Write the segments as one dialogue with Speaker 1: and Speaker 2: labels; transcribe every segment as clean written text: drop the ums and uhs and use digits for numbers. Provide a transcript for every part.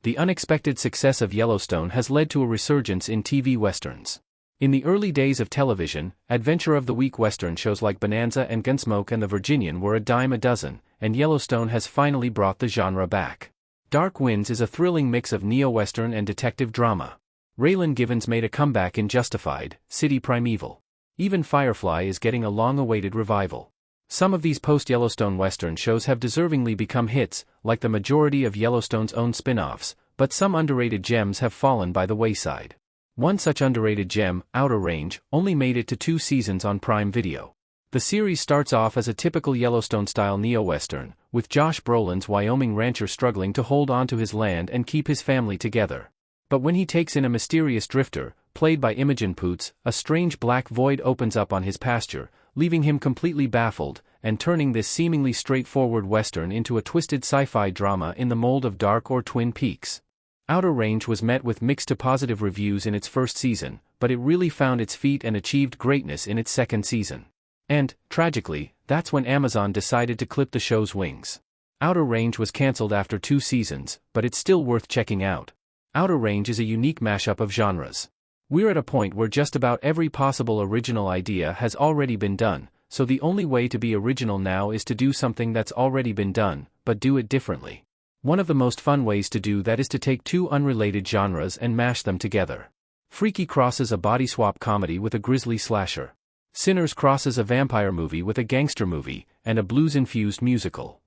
Speaker 1: The unexpected success of Yellowstone has led to a resurgence in TV westerns. In the early days of television, Adventure of the Week western shows like Bonanza and Gunsmoke and The Virginian were a dime a dozen, and Yellowstone has finally brought the genre back. Dark Winds is a thrilling mix of neo-western and detective drama. Raylan Givens made a comeback in Justified, City Primeval. Even Firefly is getting a long-awaited revival. Some of these post-Yellowstone Western shows have deservingly become hits, like the majority of Yellowstone's own spin-offs, but some underrated gems have fallen by the wayside. One such underrated gem, Outer Range, only made it to 2 seasons on Prime Video. The series starts off as a typical Yellowstone-style neo-western, with Josh Brolin's Wyoming rancher struggling to hold on to his land and keep his family together. But when he takes in a mysterious drifter, played by Imogen Poots, a strange black void opens up on his pasture, leaving him completely baffled, and turning this seemingly straightforward western into a twisted sci-fi drama in the mold of Dark or Twin Peaks. Outer Range was met with mixed to positive reviews in its first season, but it really found its feet and achieved greatness in its second season. And, tragically, that's when Amazon decided to clip the show's wings. Outer Range was cancelled after 2 seasons, but it's still worth checking out. Outer Range is a unique mashup of genres. We're at a point where just about every possible original idea has already been done, so the only way to be original now is to do something that's already been done, but do it differently. One of the most fun ways to do that is to take 2 unrelated genres and mash them together. Freaky crosses a body swap comedy with a grisly slasher. Sinners crosses a vampire movie with a gangster movie, and a blues-infused musical.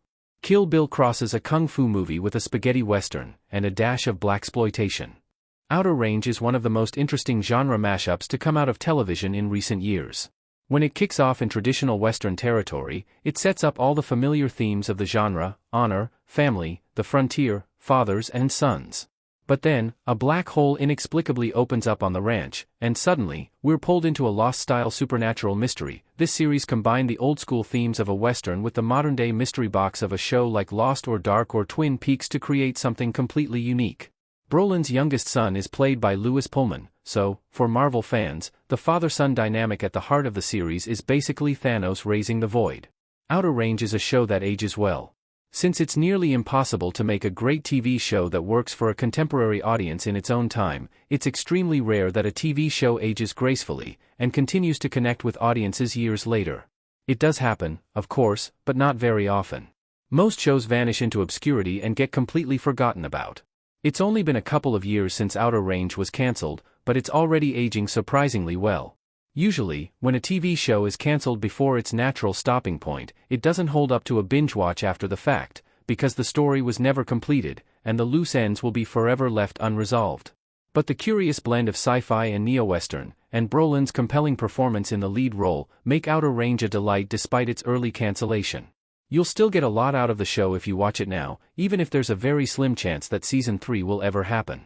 Speaker 1: Kill Bill crosses a kung fu movie with a spaghetti western, and a dash of blaxploitation. Outer Range is one of the most interesting genre mashups to come out of television in recent years. When it kicks off in traditional Western territory, it sets up all the familiar themes of the genre: honor, family, the frontier, fathers and sons. But then, a black hole inexplicably opens up on the ranch, and suddenly, we're pulled into a Lost-style supernatural mystery. This series combined the old-school themes of a Western with the modern-day mystery box of a show like Lost or Dark or Twin Peaks to create something completely unique. Brolin's youngest son is played by Lewis Pullman, so, for Marvel fans, the father-son dynamic at the heart of the series is basically Thanos raising the void. Outer Range is a show that ages well. Since it's nearly impossible to make a great TV show that works for a contemporary audience in its own time, it's extremely rare that a TV show ages gracefully, and continues to connect with audiences years later. It does happen, of course, but not very often. Most shows vanish into obscurity and get completely forgotten about. It's only been a couple of years since Outer Range was cancelled, but it's already aging surprisingly well. Usually, when a TV show is cancelled before its natural stopping point, it doesn't hold up to a binge watch after the fact, because the story was never completed, and the loose ends will be forever left unresolved. But the curious blend of sci-fi and neo-western, and Brolin's compelling performance in the lead role, make Outer Range a delight despite its early cancellation. You'll still get a lot out of the show if you watch it now, even if there's a very slim chance that Season 3 will ever happen.